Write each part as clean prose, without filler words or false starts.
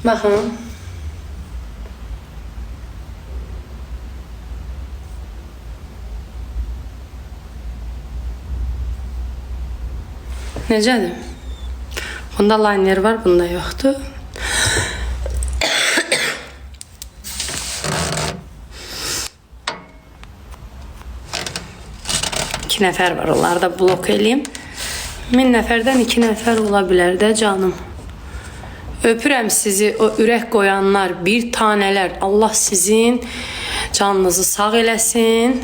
Baxın. Necədir? Bunda liner var, bunda yoxdur. İki nəfər var, onları da blok eləyim. 1000 nəfərdən 2 nəfər ola bilər də canım. Öpürəm sizi, o ürək qoyanlar, bir tanələr. Allah sizin canınızı sağ eləsin.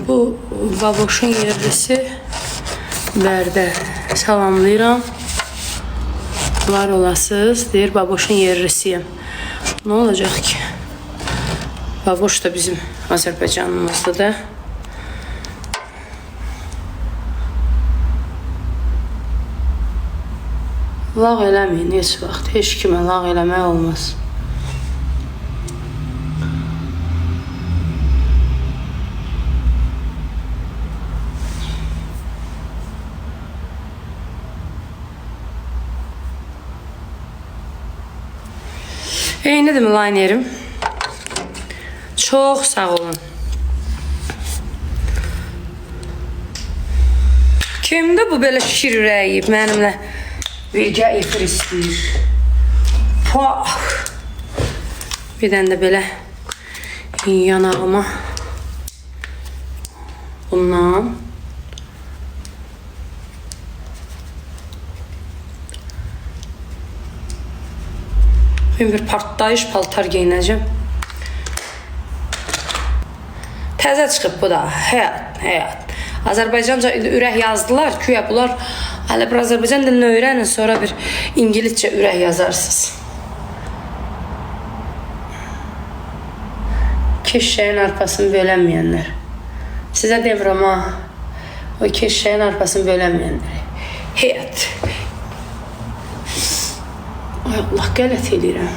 Bu baboşun yerlisi Bərdə. Salamlayıram. Var olasınız. Deyir baboşun yerlisiyim. Ne olacaq ki? Baboş da bizim Azərbaycanımızdır da. Lağ eləməyin heç vaxt. Heç kimə lağ eləmək olmaz. Eynidir mi linerim? Çox sağ olun. Kimdə bu belə şir ürəyi mənimlə birgə efir istəyir? Pah! Bir dənə də belə yanağıma bundan bir partlayış paltar giyinəcəm. Təzə çıxıb bu da. Həyat. Azərbaycanca ürək yazdılar. Güya bunlar hələ bir Azərbaycan dilini öyrənin, sonra bir İngilizcə ürək yazarsınız. Keşşəyin arpasını bölənməyənlər. Sizə demirəm ha. O keşşəyin arpasını bölənməyənlər. Həyat. Ay Allah, qələt edirəm.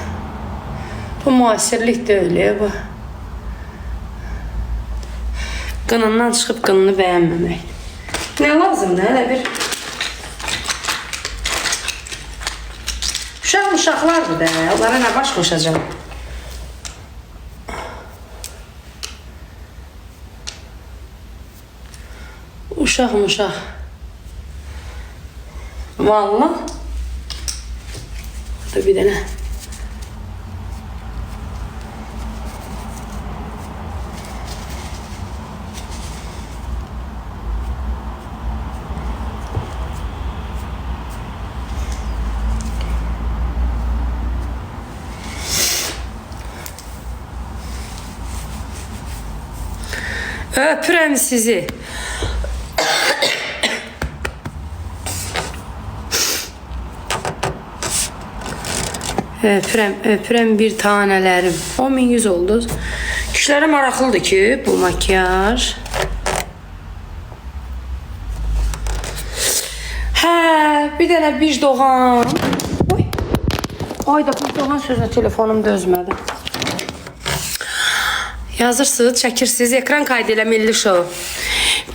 Bu müasirlik deyil, bu. Qınından çıxıb qınını bəyənməmək. Nə lazımdır, hələ bir... Uşaqlardır da, onlara nə baş qoşacam? Uşaq. Vallahi. Burada bir dənə. Öpürəm sizi. Öpürəm bir tanələrim. 10.100 oldu. Kişilərə maraqlıdır ki, bu makyaj. Hə, bir dənə bir doğan. Ay da bir doğan sözünə telefonum dözmədi. Yazırsınız, çəkirsiniz, ekran kaydı ilə Milli Show.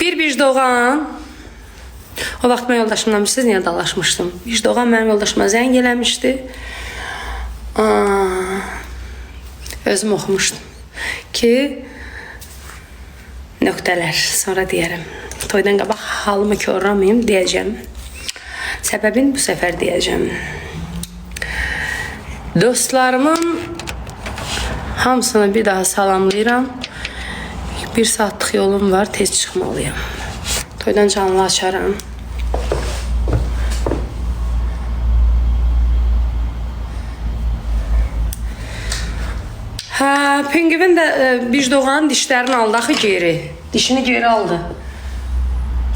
Bir doğan. O vaxt mən yoldaşımla bilirsiniz niyə dalaşmışdım. Bir doğan mənim yoldaşıma zəng eləmişdi. Özüm oxumuşdum ki nöqtələr, sonra deyərəm. Toydan qabaq halımı körramayım deyəcəm. Səbəbini bu səfər deyəcəm. Dostlarımın hamısını bir daha salamlayıram. 1 saatlıq yolum var, tez çıxmalıyım. Toydan canlı açaram. Pengüven də bir doğanın dişlərini aldı axı geri. Dişini geri aldı.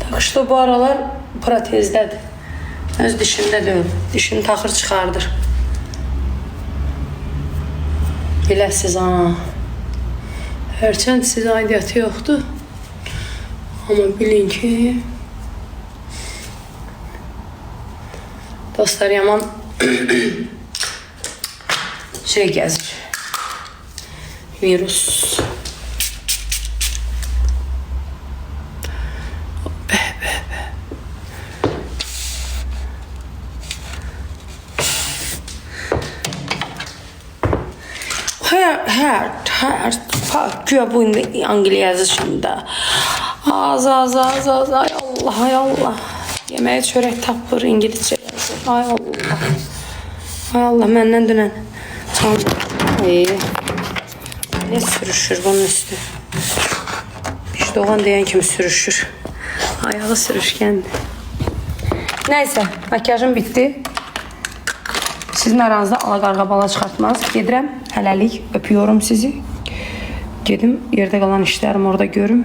Taxışda bu aralar protezdədir. Öz dişində deyil. Dişini taxır çıxardır. Biləsiz ha. Hərçənd sizə aidiyyəti yoxdur. Amma bilin ki dostlar yaman şey gəzir. Virüs. Güya bu İngiliz yazışında. Az. Ay Allah, ay Allah. Yemeğe çörek tapır, İngilizce yazır. Ay Allah. Ay Allah, məndən dünən. Ay. Ne sürüşür bunun üstü? İşte doğan diyen kimi sürüşür. Ayağı sürüşkendir. Neyse, makyajım bitti. Sizin aranızda ala-qarğa bala çıxartmaz. Gedirəm, hələlik öpüyorum sizi. Gedim, yerdə qalan işlərimi orada görüm.